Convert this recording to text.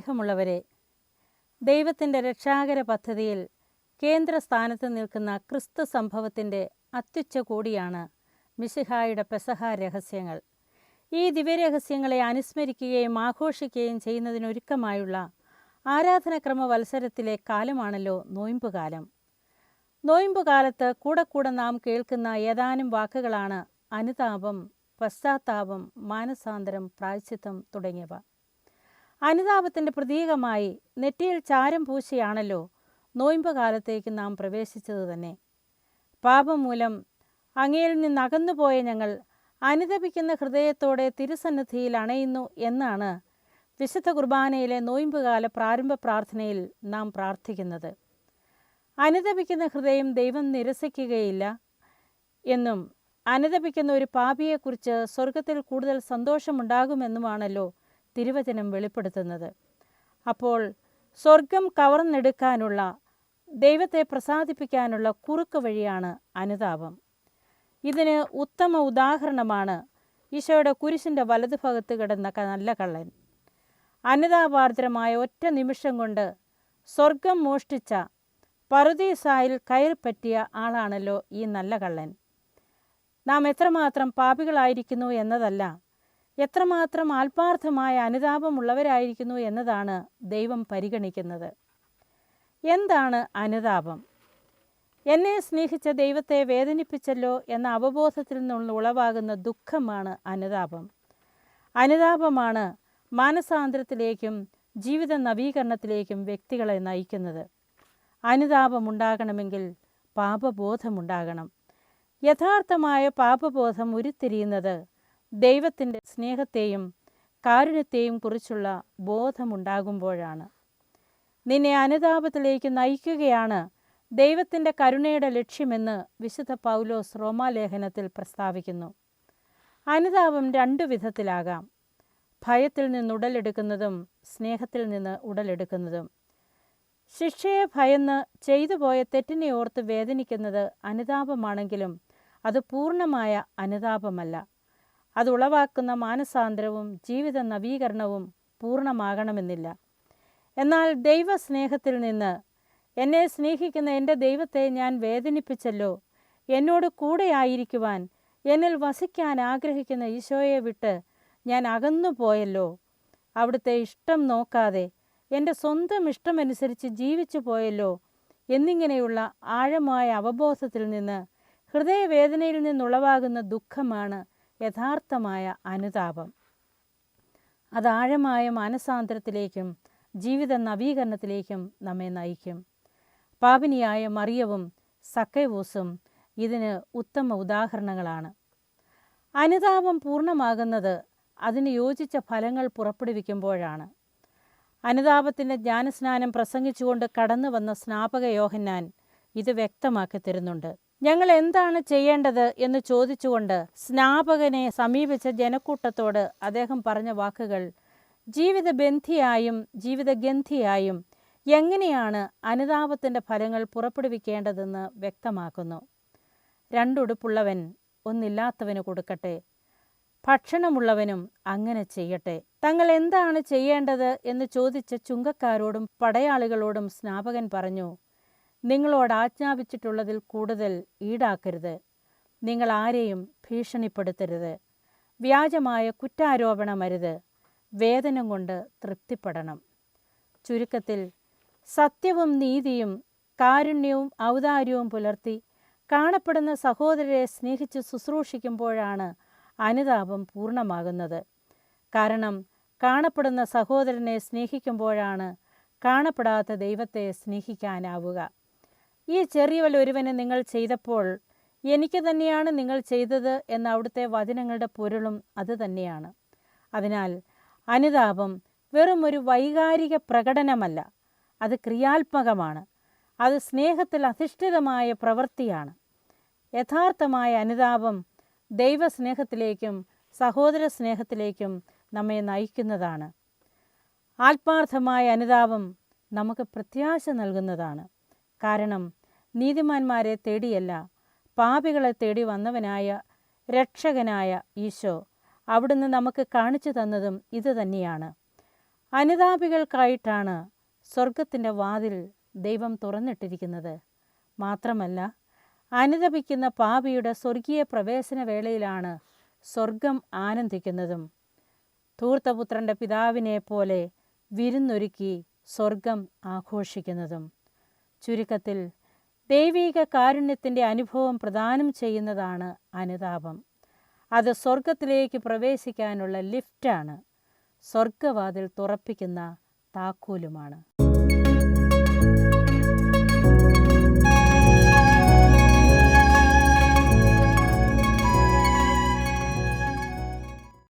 സ്നേഹമുള്ളവരെ, ദൈവത്തിൻ്റെ രക്ഷാകര പദ്ധതിയിൽ കേന്ദ്രസ്ഥാനത്ത് നിൽക്കുന്ന ക്രിസ്തു സംഭവത്തിൻ്റെ അത്യുച്ചകോടിയാണ് മിശിഹായുടെ പെസഹ രഹസ്യങ്ങൾ. ഈ ദിവ്യരഹസ്യങ്ങളെ അനുസ്മരിക്കുകയും ആഘോഷിക്കുകയും ചെയ്യുന്നതിനൊരുക്കമായുള്ള ആരാധനക്രമ വത്സരത്തിലെ കാലമാണല്ലോ നോയമ്പുകാലം. നോയമ്പുകാലത്ത് കൂടെ നാം കേൾക്കുന്ന ഏതാനും വാക്കുകളാണ് അനുതാപം, പശ്ചാത്താപം, മാനസാന്തരം, പ്രായശ്ചിത്തം തുടങ്ങിയവ. അനുതാപത്തിൻ്റെ പ്രതീകമായി നെറ്റിയിൽ ചാരം പൂശിയാണല്ലോ നോയമ്പുകാലത്തേക്ക് നാം പ്രവേശിച്ചത് തന്നെ. പാപം മൂലം അങ്ങയിൽ നിന്നകന്നുപോയ ഞങ്ങൾ അനുതപിക്കുന്ന ഹൃദയത്തോടെ തിരുസന്നിധിയിൽ അണയുന്നു എന്നാണ് വിശുദ്ധ കുർബാനയിലെ നോയമ്പുകാല പ്രാരംഭ പ്രാർത്ഥനയിൽ നാം പ്രാർത്ഥിക്കുന്നത്. അനുതപിക്കുന്ന ഹൃദയം ദൈവം നിരസിക്കുകയില്ല എന്നും അനുതപിക്കുന്ന ഒരു പാപിയെക്കുറിച്ച് സ്വർഗത്തിൽ കൂടുതൽ സന്തോഷമുണ്ടാകുമെന്നുമാണല്ലോ തിരുവചനം വെളിപ്പെടുത്തുന്നത്. അപ്പോൾ സ്വർഗം കവർന്നെടുക്കാനുള്ള, ദൈവത്തെ പ്രസാദിപ്പിക്കാനുള്ള കുറുക്ക് വഴിയാണ് അനുതാപം. ഇതിന് ഉത്തമ ഉദാഹരണമാണ് ഈശോയുടെ കുരിശിൻ്റെ വലതുഭാഗത്ത് കിടന്ന നല്ല കള്ളൻ. അനുതാപാർദ്രമായ ഒറ്റ നിമിഷം കൊണ്ട് സ്വർഗം മോഷ്ടിച്ച പറുദീസായിൽ കയറിപ്പറ്റിയ ആളാണല്ലോ ഈ നല്ല കള്ളൻ. നാം എത്രമാത്രം പാപികളായിരിക്കുന്നു എന്നതല്ല, എത്രമാത്രം ആത്മാർത്ഥമായ അനുതാപമുള്ളവരായിരിക്കുന്നു എന്നതാണ് ദൈവം പരിഗണിക്കുന്നത്. എന്താണ് അനുതാപം? എന്നെ സ്നേഹിച്ച ദൈവത്തെ വേദനിപ്പിച്ചല്ലോ എന്ന അവബോധത്തിൽ നിന്ന് ഉളവാകുന്ന ദുഃഖമാണ് അനുതാപം. അനുതാപമാണ് മാനസാന്തരത്തിലേക്കും ജീവിത നവീകരണത്തിലേക്കും വ്യക്തികളെ നയിക്കുന്നത്. അനുതാപമുണ്ടാകണമെങ്കിൽ പാപബോധമുണ്ടാകണം. യഥാർത്ഥമായ പാപബോധം ഉരുത്തിരിയുന്നത് ദൈവത്തിൻ്റെ സ്നേഹത്തെയും കാരുണ്യത്തെയും കുറിച്ചുള്ള ബോധമുണ്ടാകുമ്പോഴാണ്. നിന്നെ അനുതാപത്തിലേക്ക് നയിക്കുകയാണ് ദൈവത്തിൻ്റെ കരുണയുടെ ലക്ഷ്യമെന്ന് വിശുദ്ധ പൗലോസ് റോമാലേഖനത്തിൽ പ്രസ്താവിക്കുന്നു. അനുതാപം രണ്ടു വിധത്തിലാകാം: ഭയത്തിൽ നിന്ന് ഉടലെടുക്കുന്നതും സ്നേഹത്തിൽ നിന്ന് ഉടലെടുക്കുന്നതും. ശിക്ഷയെ ഭയന്ന് ചെയ്തു പോയ തെറ്റിനെ ഓർത്ത് വേദനിക്കുന്നത് അനുതാപമാണെങ്കിലും അത് പൂർണ്ണമായ അനുതാപമല്ല. അത് ഉളവാക്കുന്ന മാനസാന്തരവും ജീവിത നവീകരണവും പൂർണ്ണമാകണമെന്നില്ല. എന്നാൽ ദൈവസ്നേഹത്തിൽ നിന്ന് എന്നെ സ്നേഹിക്കുന്ന എൻ്റെ ദൈവത്തെ ഞാൻ വേദനിപ്പിച്ചല്ലോ, എന്നോട് കൂടെയായിരിക്കുവാൻ, എന്നിൽ വസിക്കാൻ ആഗ്രഹിക്കുന്ന ഈശോയെ വിട്ട് ഞാൻ അകന്നു പോയല്ലോ, അവിടുത്തെ ഇഷ്ടം നോക്കാതെ എൻ്റെ സ്വന്തം ഇഷ്ടമനുസരിച്ച് ജീവിച്ചു പോയല്ലോ എന്നിങ്ങനെയുള്ള ആഴമായ അവബോധത്തിൽ നിന്ന്, ഹൃദയവേദനയിൽ നിന്നുളവാകുന്ന ദുഃഖമാണ് യഥാർത്ഥമായ അനുതാപം. അത് ആഴമായ മാനസാന്തരത്തിലേക്കും ജീവിത നവീകരണത്തിലേക്കും നമ്മെ നയിക്കും. പാപിനിയായ മറിയവും സക്കൈവൂസും ഇതിന് ഉത്തമ ഉദാഹരണങ്ങളാണ്. അനുതാപം പൂർണ്ണമാകുന്നത് അതിന് യോജിച്ച ഫലങ്ങൾ പുറപ്പെടുവിക്കുമ്പോഴാണ്. അനുതാപത്തിൻ്റെ ജ്ഞാനസ്നാനം പ്രസംഗിച്ചുകൊണ്ട് കടന്നു വന്ന സ്നാപക യോഹന്നാൻ ഇത് വ്യക്തമാക്കി തരുന്നുണ്ട്. ഞങ്ങൾ എന്താണ് ചെയ്യേണ്ടത് എന്ന് ചോദിച്ചുകൊണ്ട് സ്നാപകനെ സമീപിച്ച ജനക്കൂട്ടത്തോട് അദ്ദേഹം പറഞ്ഞ വാക്കുകൾ ജീവിതബന്ധിയായും ജീവിതഗന്ധിയായും എങ്ങനെയാണ് അനുതാപത്തിൻ്റെ ഫലങ്ങൾ പുറപ്പെടുവിക്കേണ്ടതെന്ന് വ്യക്തമാക്കുന്നു. രണ്ടുടുപ്പുള്ളവൻ ഒന്നില്ലാത്തവന് കൊടുക്കട്ടെ, ഭക്ഷണമുള്ളവനും അങ്ങനെ ചെയ്യട്ടെ. തങ്ങൾ എന്താണ് ചെയ്യേണ്ടത് എന്ന് ചോദിച്ച ചുങ്കക്കാരോടും പടയാളികളോടും സ്നാപകൻ പറഞ്ഞു, നിങ്ങളോട് ആജ്ഞാപിച്ചിട്ടുള്ളതിൽ കൂടുതൽ ഈടാക്കരുത്, നിങ്ങൾ ആരെയും ഭീഷണിപ്പെടുത്തരുത്, വ്യാജമായ കുറ്റാരോപണമരുത്, വേതനം കൊണ്ട് തൃപ്തിപ്പെടണം. ചുരുക്കത്തിൽ സത്യവും നീതിയും കാരുണ്യവും ഔദാര്യവും പുലർത്തി കാണപ്പെടുന്ന സഹോദരരെ സ്നേഹിച്ച് ശുശ്രൂഷിക്കുമ്പോഴാണ് അനുതാപം പൂർണ്ണമാകുന്നത്. കാരണം കാണപ്പെടുന്ന സഹോദരനെ സ്നേഹിക്കുമ്പോഴാണ് കാണപ്പെടാത്ത ദൈവത്തെ സ്നേഹിക്കാനാവുക. ഈ ചെറിയവൽ ഒരുവന് നിങ്ങൾ ചെയ്തപ്പോൾ എനിക്ക് തന്നെയാണ് നിങ്ങൾ ചെയ്തത് എന്ന അവിടുത്തെ വചനങ്ങളുടെ പൊരുളും അതുതന്നെയാണ്. അതിനാൽ അനുതാപം വെറും ഒരു വൈകാരിക പ്രകടനമല്ല, അത് ക്രിയാത്മകമാണ്. അത് സ്നേഹത്തിൽ അധിഷ്ഠിതമായ പ്രവൃത്തിയാണ്. യഥാർത്ഥമായ അനുതാപം ദൈവസ്നേഹത്തിലേക്കും സഹോദര സ്നേഹത്തിലേക്കും നമ്മെ നയിക്കുന്നതാണ്. ആത്മാർത്ഥമായ അനുതാപം നമുക്ക് പ്രത്യാശ നൽകുന്നതാണ്. കാരണം നീതിമാന്മാരെ തേടിയല്ല, പാപികളെ തേടി വന്നവനായ രക്ഷകനായ ഈശോ അവിടുന്ന് നമുക്ക് കാണിച്ചു തന്നതും ഇത് തന്നെയാണ്. അനുതാപികൾക്കായിട്ടാണ് സ്വർഗത്തിൻ്റെ വാതിൽ ദൈവം തുറന്നിട്ടിരിക്കുന്നത്. മാത്രമല്ല, അനുതപിക്കുന്ന പാപിയുടെ സ്വർഗീയ പ്രവേശന വേളയിലാണ് സ്വർഗം ആനന്ദിക്കുന്നതും. ധൂർത്തപുത്രൻ്റെ പിതാവിനെ പോലെ വിരുന്നൊരുക്കി സ്വർഗം ആഘോഷിക്കുന്നതും. ചുരുക്കത്തിൽ, ദൈവിക കാരുണ്യത്തിൻ്റെ അനുഭവം പ്രദാനം ചെയ്യുന്നതാണ് അനുതാപം. അത് സ്വർഗത്തിലേക്ക് പ്രവേശിക്കാനുള്ള ലിഫ്റ്റാണ്, സ്വർഗവാതിൽ തുറപ്പിക്കുന്ന താക്കോലുമാണ്.